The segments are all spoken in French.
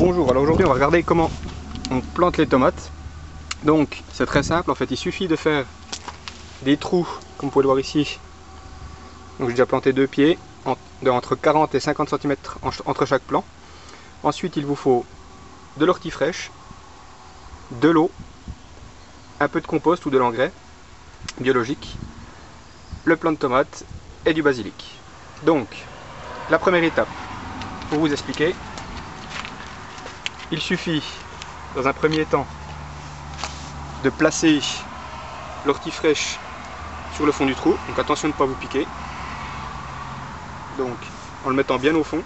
Bonjour, alors aujourd'hui on va regarder comment on plante les tomates. Donc c'est très simple, en fait il suffit de faire des trous comme vous pouvez le voir ici. Donc j'ai déjà planté 2 pieds entre 40 et 50 cm entre chaque plant. Ensuite il vous faut de l'ortie fraîche, de l'eau, un peu de compost ou de l'engrais biologique, le plant de tomate et du basilic. Donc la première étape, pour vous expliquer, il suffit dans un premier temps de placer l'ortie fraîche sur le fond du trou, donc attention de ne pas vous piquer, donc en le mettant bien au fond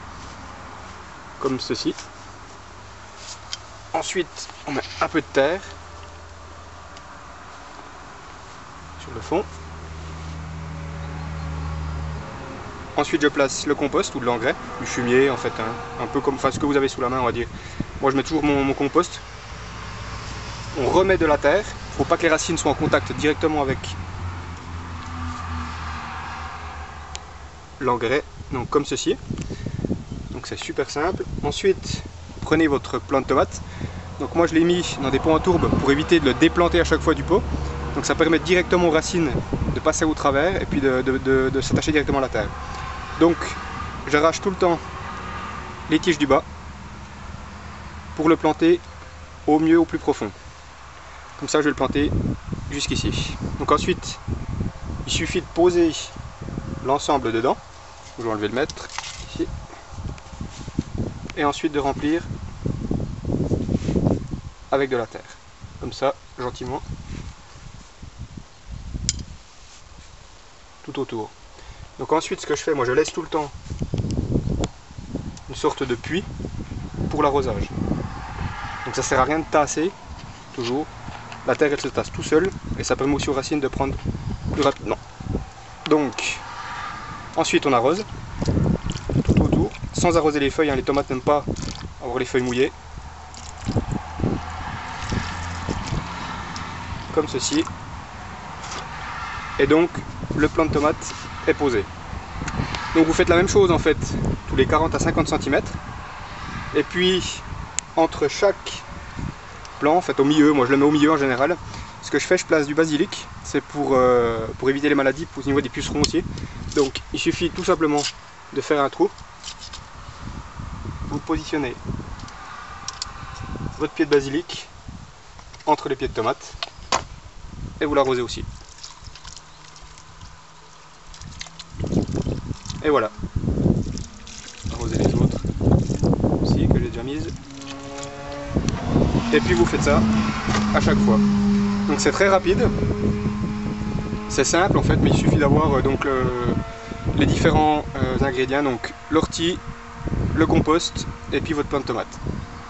comme ceci. Ensuite on met un peu de terre sur le fond. Ensuite je place le compost ou de l'engrais, du fumier en fait, un peu comme ce que vous avez sous la main on va dire. Moi je mets toujours mon compost. On remet de la terre, il ne faut pas que les racines soient en contact directement avec l'engrais, donc comme ceci. Donc c'est super simple. Ensuite prenez votre plant de tomate. Donc moi je l'ai mis dans des pots en tourbe pour éviter de le déplanter à chaque fois du pot. Donc ça permet directement aux racines de passer au travers et puis de s'attacher directement à la terre. Donc j'arrache tout le temps les tiges du bas pour le planter au mieux, au plus profond. Comme ça je vais le planter jusqu'ici. Donc ensuite il suffit de poser l'ensemble dedans. Je vais enlever le mètre ici. Et ensuite de remplir avec de la terre. Comme ça, gentiment. Tout autour. Donc ensuite ce que je fais, moi je laisse tout le temps une sorte de puits pour l'arrosage. Donc ça sert à rien de tasser, toujours. La terre elle se tasse tout seul et ça permet aussi aux racines de prendre plus rapidement. Donc ensuite on arrose tout autour, sans arroser les feuilles, hein. Les tomates n'aiment pas avoir les feuilles mouillées. Comme ceci. Et donc le plant de tomate est posé. Donc vous faites la même chose en fait tous les 40 à 50 cm. Et puis entre chaque plant, en fait au milieu, moi je le mets au milieu en général. Ce que je fais, je place du basilic, c'est pour éviter les maladies au niveau des pucerons aussi. Donc il suffit tout simplement de faire un trou. Vous positionnez votre pied de basilic entre les pieds de tomate et vous l'arrosez aussi. Et voilà. Arrosez les autres aussi que j'ai déjà mises. Et puis vous faites ça à chaque fois. Donc c'est très rapide. C'est simple en fait, mais il suffit d'avoir donc les différents ingrédients, donc l'ortie, le compost et puis votre plant de tomate.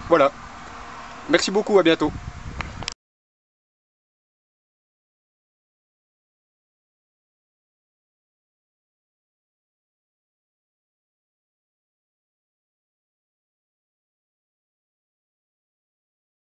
Voilà. Merci beaucoup, à bientôt.